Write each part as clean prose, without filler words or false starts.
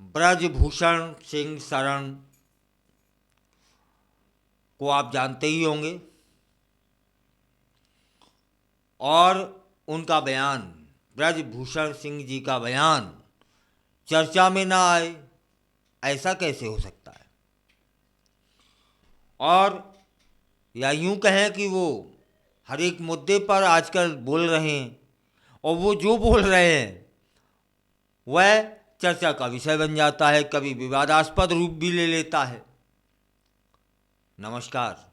ब्रजभूषण सिंह शरण को आप जानते ही होंगे और उनका बयान, ब्रजभूषण सिंह जी का बयान चर्चा में ना आए, ऐसा कैसे हो सकता है। और या यूं कहें कि वो हर एक मुद्दे पर आजकल बोल रहे हैं और वो जो बोल रहे हैं वह चर्चा का विषय बन जाता है, कभी विवादास्पद रूप भी ले लेता है। नमस्कार,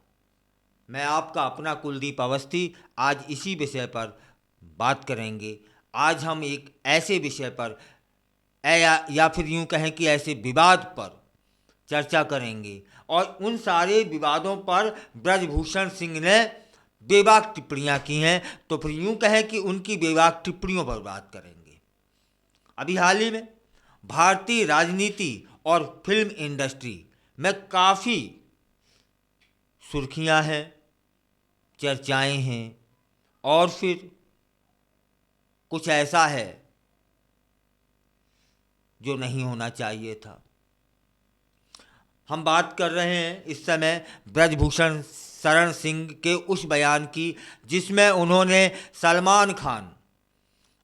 मैं आपका अपना कुलदीप अवस्थी आज इसी विषय पर बात करेंगे। आज हम एक ऐसे विषय पर या फिर यूं कहें कि ऐसे विवाद पर चर्चा करेंगे और उन सारे विवादों पर ब्रजभूषण सिंह ने बेबाक टिप्पणियां की हैं, तो फिर यूं कहें कि उनकी बेबाक टिप्पणियों पर बात करेंगे। अभी हाल ही में भारतीय राजनीति और फिल्म इंडस्ट्री में काफ़ी सुर्खियां हैं, चर्चाएं हैं और फिर कुछ ऐसा है जो नहीं होना चाहिए था। हम बात कर रहे हैं इस समय ब्रजभूषण शरण सिंह के उस बयान की जिसमें उन्होंने सलमान खान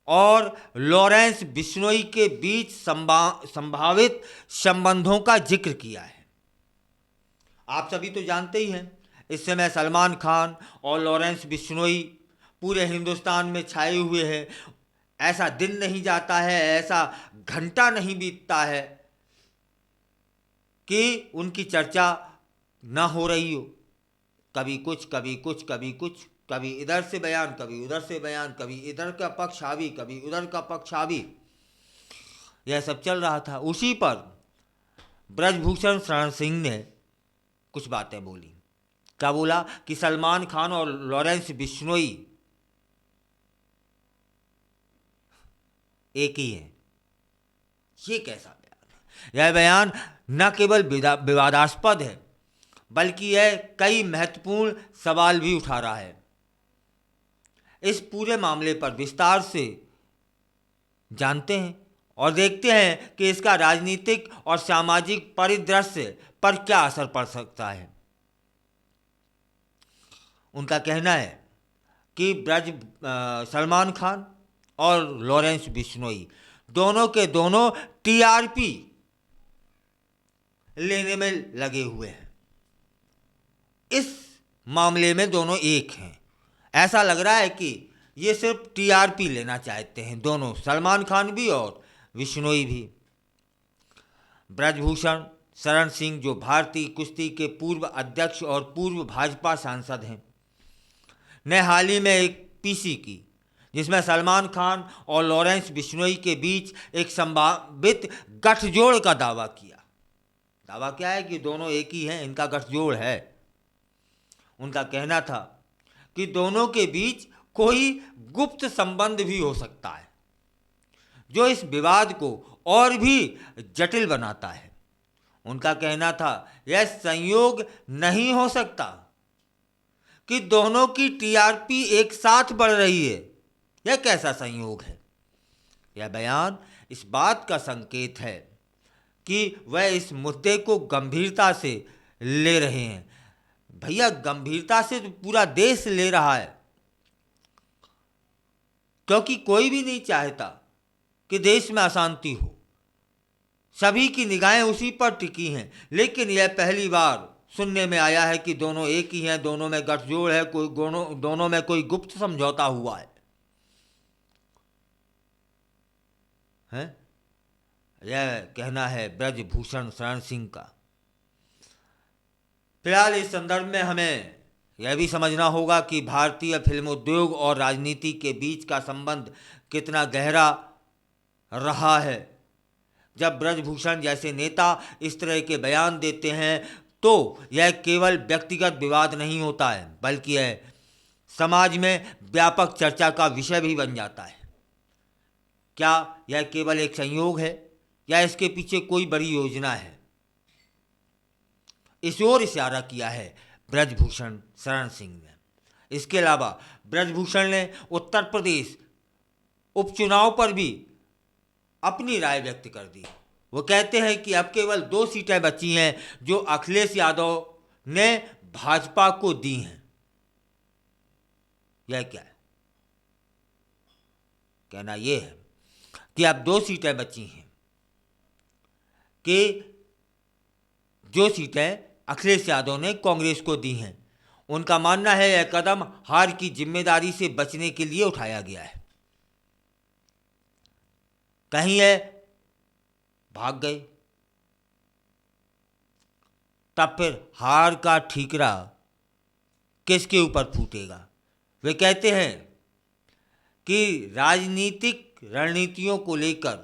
और लॉरेंस बिश्नोई के बीच संभावित संबंधों का जिक्र किया है। आप सभी तो जानते ही हैं, इस समय सलमान खान और लॉरेंस बिश्नोई पूरे हिंदुस्तान में छाए हुए हैं। ऐसा दिन नहीं जाता है, ऐसा घंटा नहीं बीतता है कि उनकी चर्चा ना हो रही हो। कभी कुछ, कभी कुछ, कभी कुछ, कभी इधर से बयान, कभी उधर से बयान, कभी इधर का पक्ष हावी, कभी उधर का पक्ष हावी, यह सब चल रहा था। उसी पर ब्रजभूषण शरण सिंह ने कुछ बातें बोली। क्या बोला कि सलमान खान और लॉरेंस बिश्नोई एक ही हैं। ये कैसा बयान है? यह बयान न केवल विवादास्पद है बल्कि यह कई महत्वपूर्ण सवाल भी उठा रहा है। इस पूरे मामले पर विस्तार से जानते हैं और देखते हैं कि इसका राजनीतिक और सामाजिक परिदृश्य पर क्या असर पड़ सकता है। उनका कहना है कि सलमान खान और लॉरेंस बिश्नोई दोनों के दोनों टीआरपी लेने में लगे हुए हैं। इस मामले में दोनों एक हैं। ऐसा लग रहा है कि ये सिर्फ टीआरपी लेना चाहते हैं, दोनों, सलमान खान भी और बिश्नोई भी। ब्रजभूषण शरण सिंह, जो भारतीय कुश्ती के पूर्व अध्यक्ष और पूर्व भाजपा सांसद हैं, ने हाल ही में एक पीसी की जिसमें सलमान खान और लॉरेंस बिश्नोई के बीच एक संभावित गठजोड़ का दावा किया। दावा क्या है कि दोनों एक ही हैं, इनका गठजोड़ है। उनका कहना था कि दोनों के बीच कोई गुप्त संबंध भी हो सकता है जो इस विवाद को और भी जटिल बनाता है। उनका कहना था यह संयोग नहीं हो सकता कि दोनों की टीआरपी एक साथ बढ़ रही है। यह कैसा संयोग है? यह बयान इस बात का संकेत है कि वह इस मुद्दे को गंभीरता से ले रहे हैं। भैया, गंभीरता से तो पूरा देश ले रहा है, क्योंकि कोई भी नहीं चाहता कि देश में अशांति हो। सभी की निगाहें उसी पर टिकी हैं। लेकिन यह पहली बार सुनने में आया है कि दोनों एक ही हैं, दोनों में गठजोड़ है, दोनों में कोई गुप्त समझौता हुआ है। यह कहना है ब्रजभूषण शरण सिंह का। फिलहाल इस संदर्भ में हमें यह भी समझना होगा कि भारतीय फिल्म उद्योग और राजनीति के बीच का संबंध कितना गहरा रहा है। जब ब्रजभूषण जैसे नेता इस तरह के बयान देते हैं तो यह केवल व्यक्तिगत विवाद नहीं होता है, बल्कि यह समाज में व्यापक चर्चा का विषय भी बन जाता है। क्या यह केवल एक संयोग है या इसके पीछे कोई बड़ी योजना है? इस ओर इशारा किया है ब्रजभूषण शरण सिंह ने। इसके अलावा ब्रजभूषण ने उत्तर प्रदेश उपचुनाव पर भी अपनी राय व्यक्त कर दी। वो कहते हैं कि अब केवल 2 सीटें बची हैं जो अखिलेश यादव ने भाजपा को दी हैं। यह क्या है? कहना यह है कि अब 2 सीटें बची हैं कि जो सीटें अखिलेश यादव ने कांग्रेस को दी हैं। उनका मानना है यह कदम हार की जिम्मेदारी से बचने के लिए उठाया गया है। कहीं ये भाग गए तब फिर हार का ठीकरा किसके ऊपर फूटेगा? वे कहते हैं कि राजनीतिक रणनीतियों को लेकर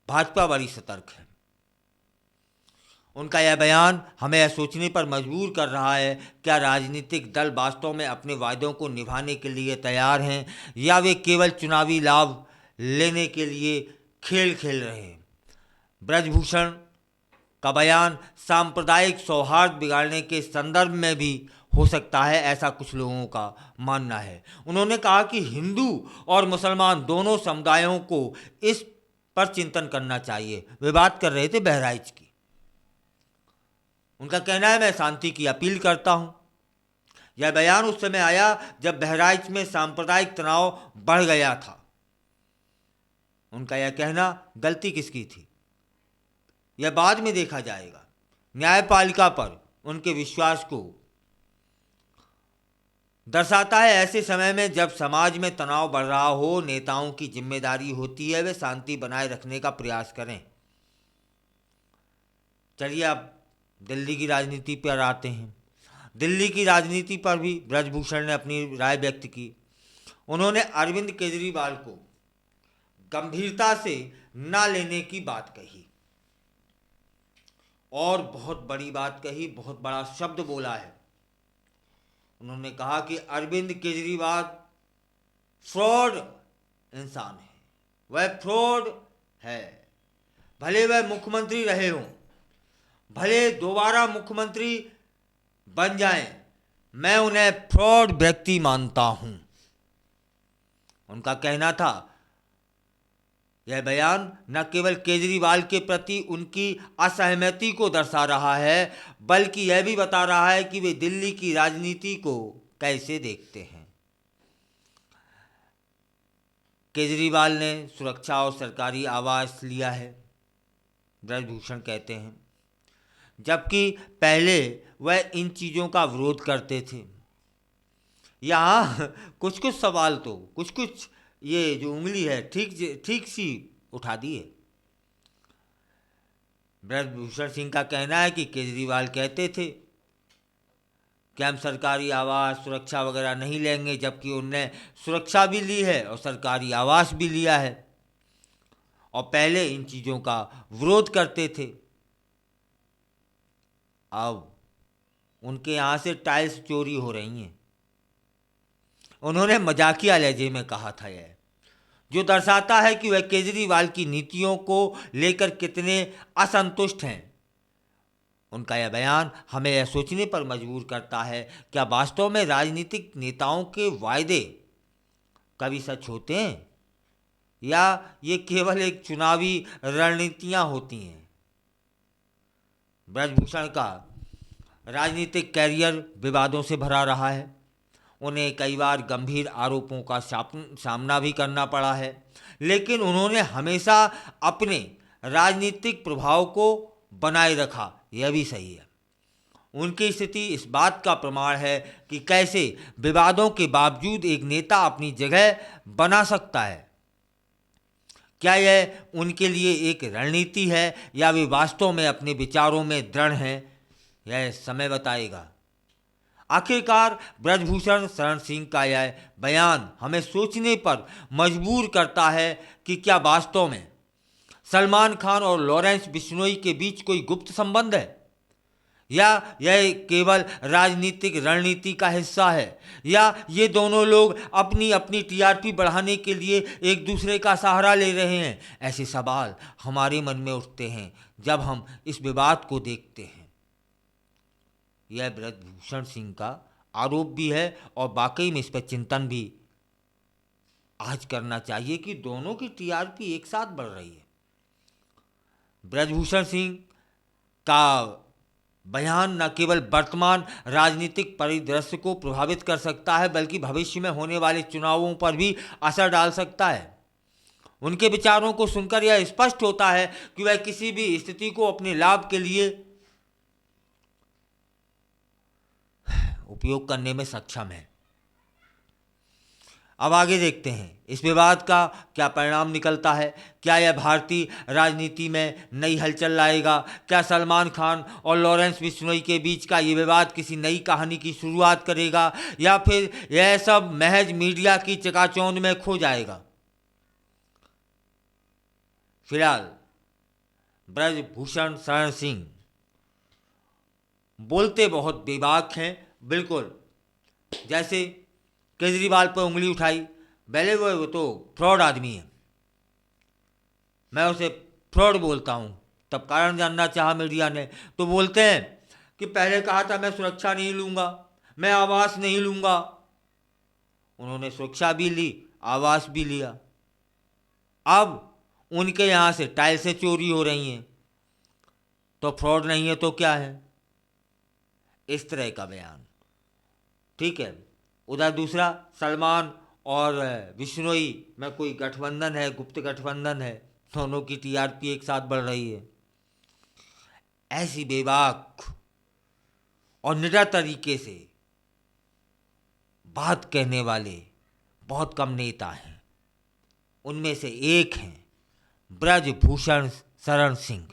भाजपा बड़ी सतर्क है। उनका यह बयान हमें यह सोचने पर मजबूर कर रहा है, क्या राजनीतिक दल वास्तव में अपने वायदों को निभाने के लिए तैयार हैं या वे केवल चुनावी लाभ लेने के लिए खेल खेल रहे हैं? ब्रजभूषण का बयान सांप्रदायिक सौहार्द बिगाड़ने के संदर्भ में भी हो सकता है, ऐसा कुछ लोगों का मानना है। उन्होंने कहा कि हिंदू और मुसलमान दोनों समुदायों को इस पर चिंतन करना चाहिए। वे बात कर रहे थे बहराइच की। उनका कहना है, मैं शांति की अपील करता हूं। यह बयान उस समय आया जब बहराइच में सांप्रदायिक तनाव बढ़ गया था। उनका यह कहना गलती किसकी थी, यह बाद में देखा जाएगा। न्यायपालिका पर उनके विश्वास को दर्शाता है। ऐसे समय में जब समाज में तनाव बढ़ रहा हो, नेताओं की जिम्मेदारी होती है वे शांति बनाए रखने का प्रयास करें। चलिए अब दिल्ली की राजनीति पर आते हैं। दिल्ली की राजनीति पर भी ब्रजभूषण ने अपनी राय व्यक्त की। उन्होंने अरविंद केजरीवाल को गंभीरता से ना लेने की बात कही और बहुत बड़ी बात कही, बहुत बड़ा शब्द बोला है। उन्होंने कहा कि अरविंद केजरीवाल फ्रॉड इंसान है, वह फ्रॉड है। भले वह मुख्यमंत्री रहे हों, भले दोबारा मुख्यमंत्री बन जाएं, मैं उन्हें फ्रॉड व्यक्ति मानता हूं। उनका कहना था यह बयान न केवल केजरीवाल के प्रति उनकी असहमति को दर्शा रहा है, बल्कि यह भी बता रहा है कि वे दिल्ली की राजनीति को कैसे देखते हैं। केजरीवाल ने सुरक्षा और सरकारी आवास लिया है, ब्रजभूषण कहते हैं, जबकि पहले वह इन चीज़ों का विरोध करते थे। यहाँ कुछ कुछ सवाल तो कुछ ये जो उंगली है ठीक सी उठा दी है। ब्रजभूषण सिंह का कहना है कि केजरीवाल कहते थे कि हम सरकारी आवास सुरक्षा वगैरह नहीं लेंगे, जबकि उनने सुरक्षा भी ली है और सरकारी आवास भी लिया है और पहले इन चीज़ों का विरोध करते थे। अब उनके यहाँ से टाइल्स चोरी हो रही हैं। उन्होंने मजाकिया लहजे में कहा था यह, जो दर्शाता है कि वह केजरीवाल की नीतियों को लेकर कितने असंतुष्ट हैं। उनका यह बयान हमें यह सोचने पर मजबूर करता है, क्या वास्तव में राजनीतिक नेताओं के वायदे कभी सच होते हैं या ये केवल एक चुनावी रणनीतियां होती हैं? ब्रजभूषण का राजनीतिक कैरियर विवादों से भरा रहा है। उन्हें कई बार गंभीर आरोपों का सामना भी करना पड़ा है, लेकिन उन्होंने हमेशा अपने राजनीतिक प्रभाव को बनाए रखा। यह भी सही है। उनकी स्थिति इस बात का प्रमाण है कि कैसे विवादों के बावजूद एक नेता अपनी जगह बना सकता है। क्या यह उनके लिए एक रणनीति है या वे वास्तव में अपने विचारों में दृढ़ हैं, यह समय बताएगा। आखिरकार ब्रजभूषण शरण सिंह का यह बयान हमें सोचने पर मजबूर करता है कि क्या वास्तव में सलमान खान और लॉरेंस बिश्नोई के बीच कोई गुप्त संबंध है या यह केवल राजनीतिक रणनीति का हिस्सा है, या ये दोनों लोग अपनी अपनी टीआरपी बढ़ाने के लिए एक दूसरे का सहारा ले रहे हैं। ऐसे सवाल हमारे मन में उठते हैं जब हम इस विवाद को देखते हैं। यह ब्रजभूषण सिंह का आरोप भी है और वाकई में इस पर चिंतन भी आज करना चाहिए कि दोनों की टीआरपी एक साथ बढ़ रही है। ब्रजभूषण सिंह का बयान न केवल वर्तमान राजनीतिक परिदृश्य को प्रभावित कर सकता है बल्कि भविष्य में होने वाले चुनावों पर भी असर डाल सकता है। उनके विचारों को सुनकर यह स्पष्ट होता है कि वह किसी भी स्थिति को अपने लाभ के लिए उपयोग करने में सक्षम है। अब आगे देखते हैं इस विवाद का क्या परिणाम निकलता है। क्या यह भारतीय राजनीति में नई हलचल लाएगा? क्या सलमान खान और लॉरेंस बिश्नोई के बीच का ये विवाद किसी नई कहानी की शुरुआत करेगा या फिर यह सब महज मीडिया की चकाचौंध में खो जाएगा? फिलहाल ब्रजभूषण शरण सिंह बोलते बहुत बेबाक हैं, बिल्कुल जैसे केजरीवाल पर उंगली उठाई, पहले वो तो फ्रॉड आदमी है, मैं उसे फ्रॉड बोलता हूँ। तब कारण जानना चाहा मीडिया ने तो बोलते हैं कि पहले कहा था मैं सुरक्षा नहीं लूँगा, मैं आवास नहीं लूँगा। उन्होंने सुरक्षा भी ली, आवास भी लिया। अब उनके यहाँ से टाइल्सें चोरी हो रही हैं, तो फ्रॉड नहीं है तो क्या है? इस तरह का बयान, ठीक है। उधर दूसरा सलमान और बिश्नोई में कोई गठबंधन है, गुप्त गठबंधन है, दोनों की टीआरपी एक साथ बढ़ रही है। ऐसी बेबाक और निडर तरीके से बात कहने वाले बहुत कम नेता हैं। उनमें से एक हैं ब्रजभूषण शरण सिंह।